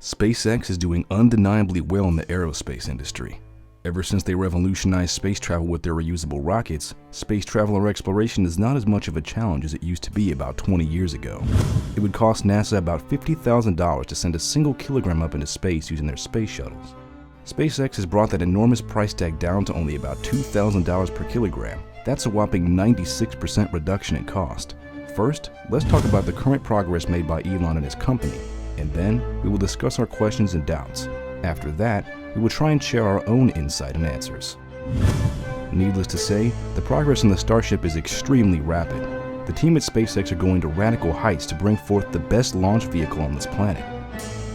SpaceX is doing undeniably well in the aerospace industry. Ever since they revolutionized space travel with their reusable rockets, space travel or exploration is not as much of a challenge as it used to be about 20 years ago. It would cost NASA about $50,000 to send a single kilogram up into space using their space shuttles. SpaceX has brought that enormous price tag down to only about $2,000 per kilogram. That's a whopping 96% reduction in cost. First, let's talk about the current progress made by Elon and his company, and then we will discuss our questions and doubts. After that, we will try and share our own insight and answers. Needless to say, the progress in the Starship is extremely rapid. The team at SpaceX are going to radical heights to bring forth the best launch vehicle on this planet.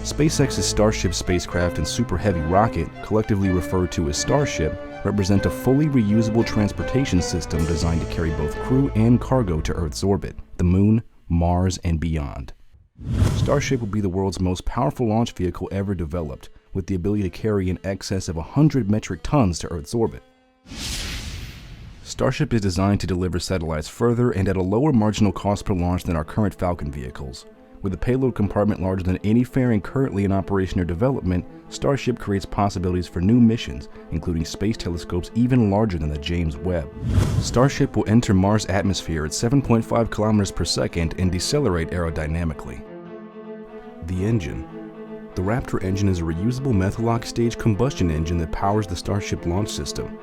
SpaceX's Starship spacecraft and Super Heavy rocket, collectively referred to as Starship, represent a fully reusable transportation system designed to carry both crew and cargo to Earth's orbit, the Moon, Mars, and beyond. Starship will be the world's most powerful launch vehicle ever developed, with the ability to carry in excess of 100 metric tons to Earth's orbit. Starship is designed to deliver satellites further and at a lower marginal cost per launch than our current Falcon vehicles. With a payload compartment larger than any fairing currently in operation or development, Starship creates possibilities for new missions, including space telescopes even larger than the James Webb. Starship will enter Mars' atmosphere at 7.5 kilometers per second and decelerate aerodynamically. The engine. The Raptor engine is a reusable Methalock stage combustion engine that powers the Starship launch system.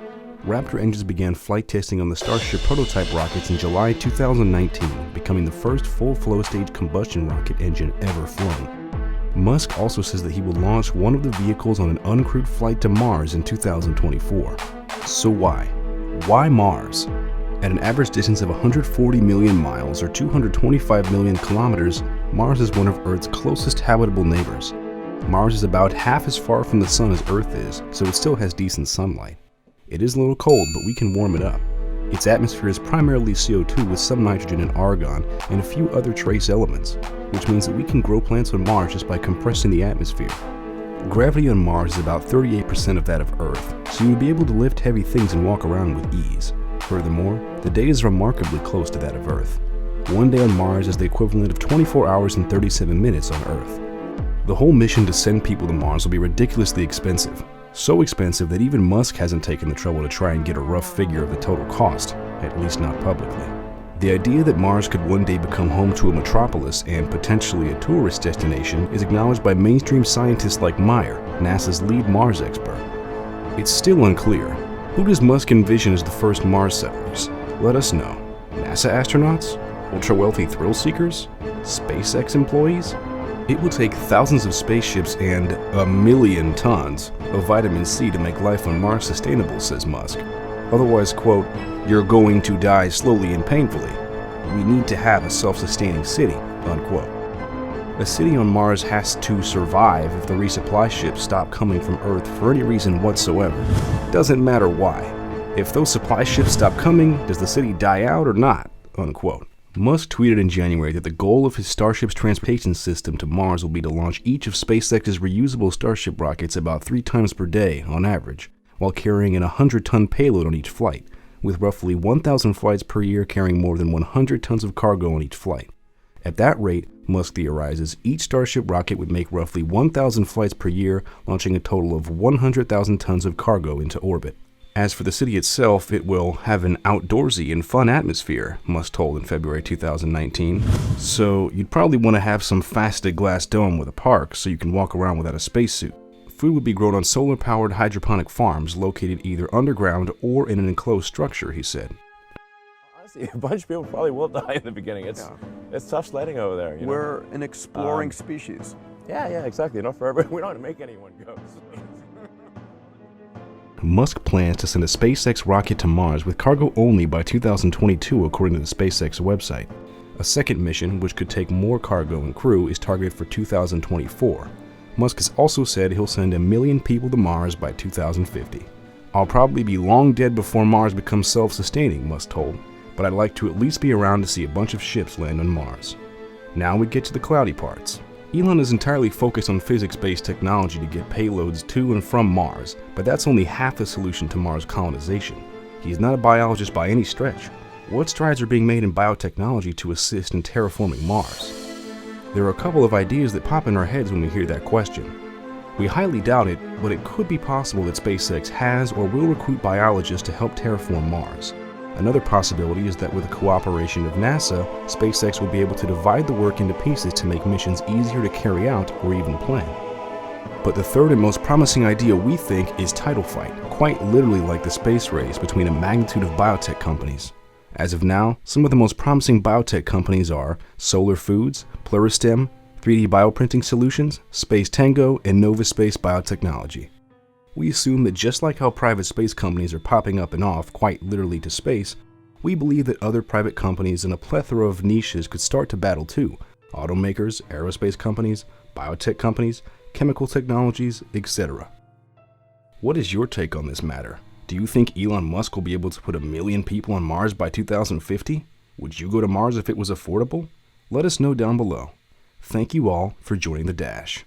Raptor engines began flight testing on the Starship prototype rockets in July 2019, becoming the first full flow stage combustion rocket engine ever flown. Musk also says that he will launch one of the vehicles on an uncrewed flight to Mars in 2024. So why? Why Mars? At an average distance of 140 million miles or 225 million kilometers, Mars is one of Earth's closest habitable neighbors. Mars is about half as far from the sun as Earth is, so it still has decent sunlight. It is a little cold, but we can warm it up. Its atmosphere is primarily CO2 with some nitrogen and argon and a few other trace elements, which means that we can grow plants on Mars just by compressing the atmosphere. Gravity on Mars is about 38% of that of Earth, so you would be able to lift heavy things and walk around with ease. Furthermore, the day is remarkably close to that of Earth. One day on Mars is the equivalent of 24 hours and 37 minutes on Earth. The whole mission to send people to Mars will be ridiculously expensive. So expensive that even Musk hasn't taken the trouble to try and get a rough figure of the total cost, at least not publicly. The idea that Mars could one day become home to a metropolis and potentially a tourist destination is acknowledged by mainstream scientists like Meyer, NASA's lead Mars expert. It's still unclear. Who does Musk envision as the first Mars settlers? Let us know. NASA astronauts? Ultra-wealthy thrill-seekers? SpaceX employees? It will take thousands of spaceships and 1 million tons of vitamin C to make life on Mars sustainable, says Musk. Otherwise, quote, "You're going to die slowly and painfully. We need to have a self-sustaining city," unquote. A city on Mars has to survive if the resupply ships stop coming from Earth for any reason whatsoever. Doesn't matter why. If those supply ships stop coming, does the city die out or not, unquote. Musk tweeted in January that the goal of his Starship's transportation system to Mars will be to launch each of SpaceX's reusable Starship rockets about 3 times per day on average, while carrying an 100-ton payload on each flight, with roughly 1,000 flights per year carrying more than 100 tons of cargo on each flight. At that rate, Musk theorizes, each Starship rocket would make roughly 1,000 flights per year, launching a total of 100,000 tons of cargo into orbit. As for the city itself, it will have an outdoorsy and fun atmosphere, Musk told in February 2019. So you'd probably want to have some faceted glass dome with a park so you can walk around without a spacesuit. Food would be grown on solar-powered hydroponic farms located either underground or in an enclosed structure, he said. Honestly, a bunch of people probably will die in the beginning. It's tough sledding over there. We're an exploring species. Yeah, exactly. Not forever. We don't make anyone go. Musk plans to send a SpaceX rocket to Mars with cargo only by 2022, according to the SpaceX website. A second mission, which could take more cargo and crew, is targeted for 2024. Musk has also said he'll send 1 million people to Mars by 2050. "I'll probably be long dead before Mars becomes self-sustaining," Musk told, "but I'd like to at least be around to see a bunch of ships land on Mars." Now we get to the cloudy parts. Elon is entirely focused on physics-based technology to get payloads to and from Mars, but that's only half the solution to Mars colonization. He's not a biologist by any stretch. What strides are being made in biotechnology to assist in terraforming Mars? There are a couple of ideas that pop in our heads when we hear that question. We highly doubt it, but it could be possible that SpaceX has or will recruit biologists to help terraform Mars. Another possibility is that with the cooperation of NASA, SpaceX will be able to divide the work into pieces to make missions easier to carry out or even plan. But the third and most promising idea we think is tidal fight, quite literally like the space race between a magnitude of biotech companies. As of now, some of the most promising biotech companies are Solar Foods, Pluristem, 3D Bioprinting Solutions, Space Tango, and Nova Space Biotechnology. We assume that just like how private space companies are popping up and off quite literally to space, we believe that other private companies in a plethora of niches could start to battle too. Automakers, aerospace companies, biotech companies, chemical technologies, etc. What is your take on this matter? Do you think Elon Musk will be able to put 1 million people on Mars by 2050? Would you go to Mars if it was affordable? Let us know down below. Thank you all for joining the Dash.